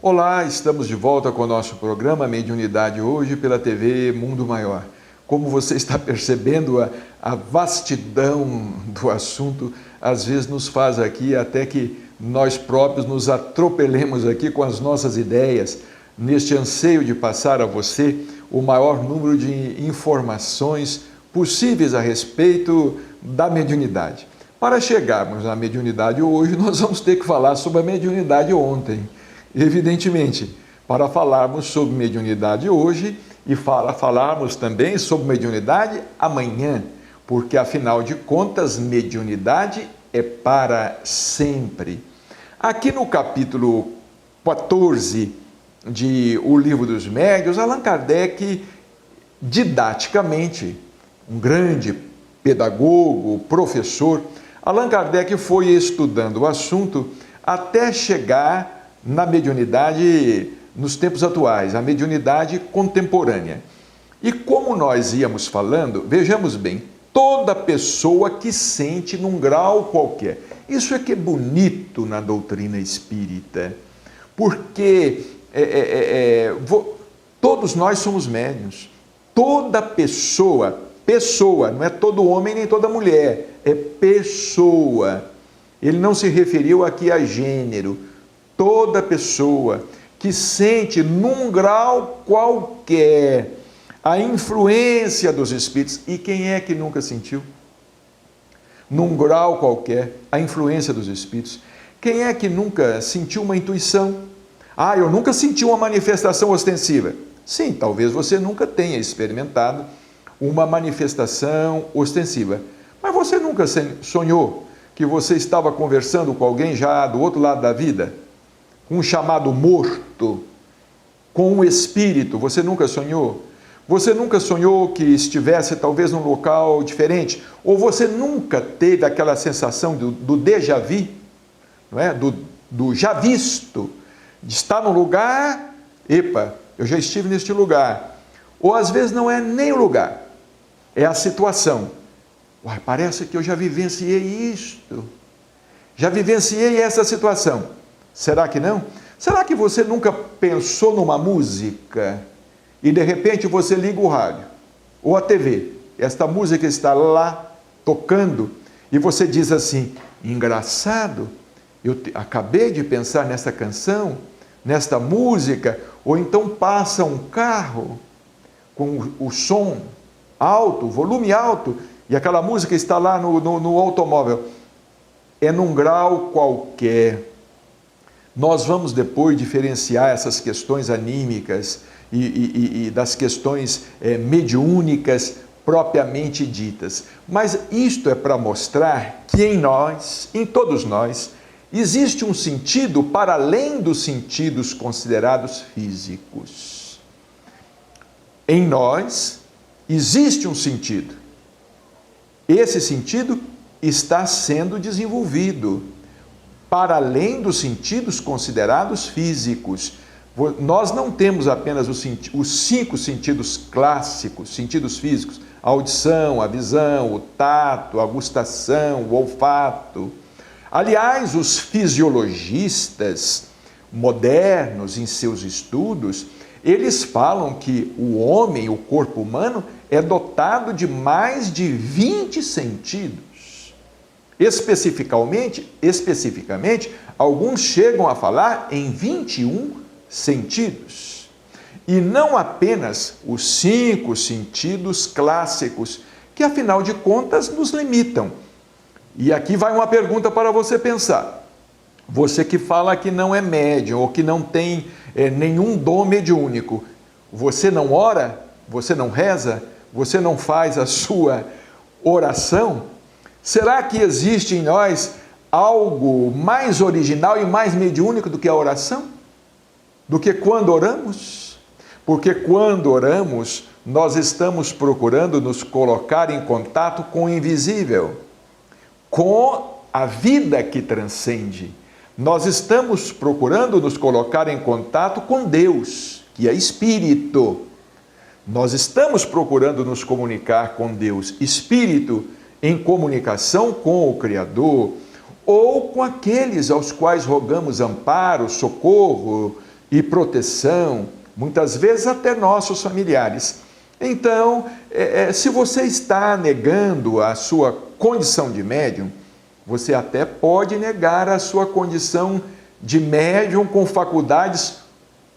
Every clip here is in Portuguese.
Olá, estamos de volta com o nosso programa Mediunidade hoje pela TV Mundo Maior. Como você está percebendo, a vastidão do assunto às vezes nos faz aqui até que nós próprios nos atropelemos aqui com as nossas ideias, neste anseio de passar a você o maior número de informações possíveis a respeito da mediunidade. Para chegarmos à mediunidade hoje, nós vamos ter que falar sobre a mediunidade ontem. Evidentemente, para falarmos sobre mediunidade hoje e falarmos também sobre mediunidade amanhã, porque afinal de contas, mediunidade é para sempre. Aqui no capítulo 14 de O Livro dos Médiuns, Allan Kardec, didaticamente, um grande pedagogo, professor, Allan Kardec foi estudando o assunto até chegar na mediunidade nos tempos atuais, a mediunidade contemporânea. E como nós íamos falando, vejamos bem, toda pessoa que sente num grau qualquer. Isso é que é bonito na doutrina espírita, porque todos nós somos médiuns. Toda pessoa, não é todo homem nem toda mulher, é pessoa. Ele não se referiu aqui a gênero. Toda pessoa que sente num grau qualquer a influência dos espíritos, e quem é que nunca sentiu? Num grau qualquer, a influência dos espíritos. Quem é que nunca sentiu uma intuição? Ah, eu nunca senti uma manifestação ostensiva. Sim, talvez você nunca tenha experimentado uma manifestação ostensiva. Mas você nunca sonhou que você estava conversando com alguém já do outro lado da vida? Um chamado morto, com um espírito, você nunca sonhou? Você nunca sonhou que estivesse talvez num local diferente? Ou você nunca teve aquela sensação do déjà vu, não é? do já visto, de estar num lugar, epa, eu já estive neste lugar. Ou às vezes não é nem o lugar, é a situação. Uai, parece que eu já vivenciei isto, já vivenciei essa situação. Será que não? Será que você nunca pensou numa música e de repente você liga o rádio ou a TV, esta música está lá tocando e você diz assim, engraçado, eu acabei de pensar nesta canção, nesta música, ou então passa um carro com o som alto, volume alto, e aquela música está lá no automóvel. É num grau qualquer. Nós vamos depois diferenciar essas questões anímicas e das questões mediúnicas propriamente ditas. Mas isto é para mostrar que em nós, em todos nós, existe um sentido para além dos sentidos considerados físicos. Em nós existe um sentido. Esse sentido está sendo desenvolvido para além dos sentidos considerados físicos. Nós não temos apenas os 5 sentidos clássicos, sentidos físicos, a audição, a visão, o tato, a gustação, o olfato. Aliás, os fisiologistas modernos, em seus estudos, eles falam que o homem, o corpo humano, é dotado de mais de 20 sentidos. Especificamente, alguns chegam a falar em 21 sentidos. E não apenas os 5 sentidos clássicos, que afinal de contas nos limitam. E aqui vai uma pergunta para você pensar. Você que fala que não é médium ou que não tem nenhum dom mediúnico, você não ora? Você não reza? Você não faz a sua oração? Será que existe em nós algo mais original e mais mediúnico do que a oração? Do que quando oramos? Porque quando oramos, nós estamos procurando nos colocar em contato com o invisível, com a vida que transcende. Nós estamos procurando nos colocar em contato com Deus, que é Espírito. Nós estamos procurando nos comunicar com Deus, Espírito, em comunicação com o Criador, ou com aqueles aos quais rogamos amparo, socorro, e proteção, muitas vezes até nossos familiares. Então, se você está negando a sua condição de médium, você até pode negar a sua condição de médium com faculdades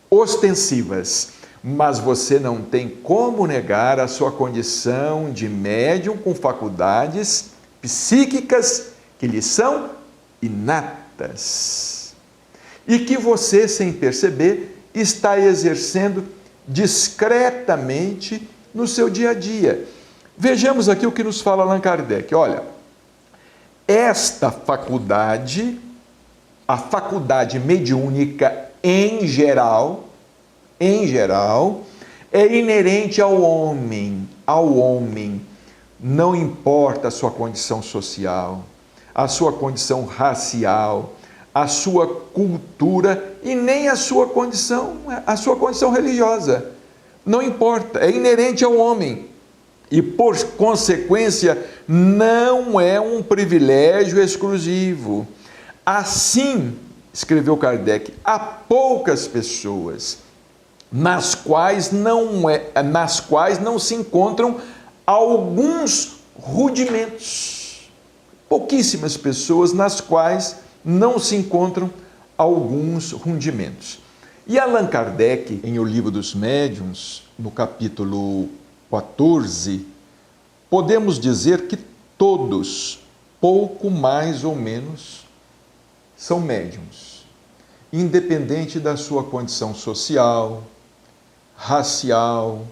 ostensivas, mas você não tem como negar a sua condição de médium com faculdades psíquicas que lhe são inatas e que você, sem perceber, está exercendo discretamente no seu dia a dia. Vejamos aqui o que nos fala Allan Kardec. Olha, esta faculdade, a faculdade mediúnica em geral, é inerente ao homem, não importa a sua condição social, a sua condição racial, a sua cultura e nem a sua condição religiosa. Não importa, é inerente ao homem e, por consequência, não é um privilégio exclusivo. Assim, escreveu Kardec, há poucas pessoas nas quais não se encontram alguns rudimentos. Pouquíssimas pessoas nas quais não se encontram alguns rudimentos. E Allan Kardec, em O Livro dos Médiuns, no capítulo 14, podemos dizer que todos, pouco mais ou menos, são médiuns, independente da sua condição social, racial,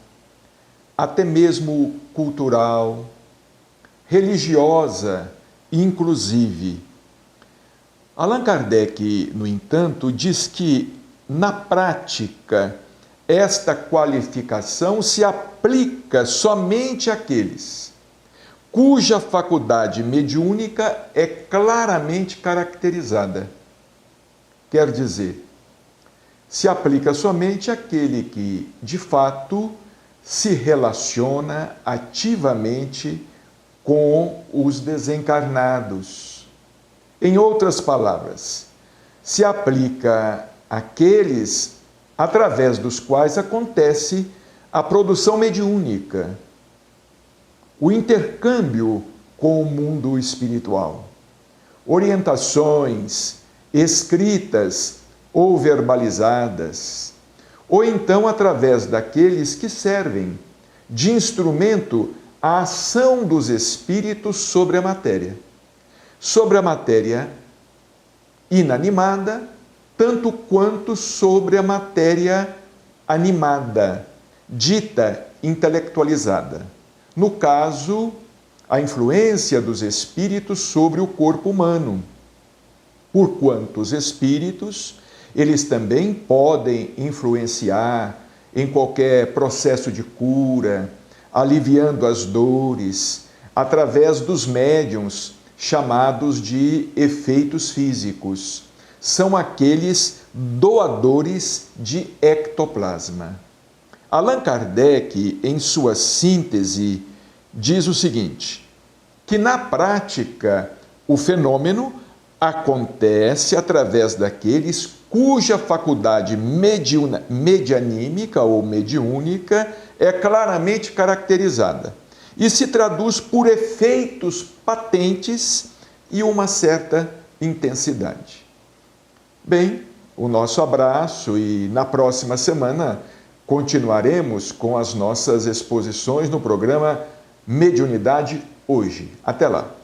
até mesmo cultural, religiosa, inclusive. Allan Kardec, no entanto, diz que, na prática, esta qualificação se aplica somente àqueles cuja faculdade mediúnica é claramente caracterizada. Quer dizer, se aplica somente àquele que, de fato, se relaciona ativamente com os desencarnados. Em outras palavras, se aplica àqueles através dos quais acontece a produção mediúnica, o intercâmbio com o mundo espiritual, orientações escritas ou verbalizadas, ou então através daqueles que servem de instrumento à ação dos espíritos sobre a matéria inanimada, tanto quanto sobre a matéria animada, dita intelectualizada. No caso, a influência dos espíritos sobre o corpo humano. Porquanto os espíritos, eles também podem influenciar em qualquer processo de cura, aliviando as dores, através dos médiuns chamados de efeitos físicos. São aqueles doadores de ectoplasma. Allan Kardec, em sua síntese, diz o seguinte, que na prática o fenômeno acontece através daqueles cuja faculdade medianímica ou mediúnica é claramente caracterizada e se traduz por efeitos patentes e uma certa intensidade. Bem, o nosso abraço e na próxima semana continuaremos com as nossas exposições no programa Mediunidade Hoje. Até lá!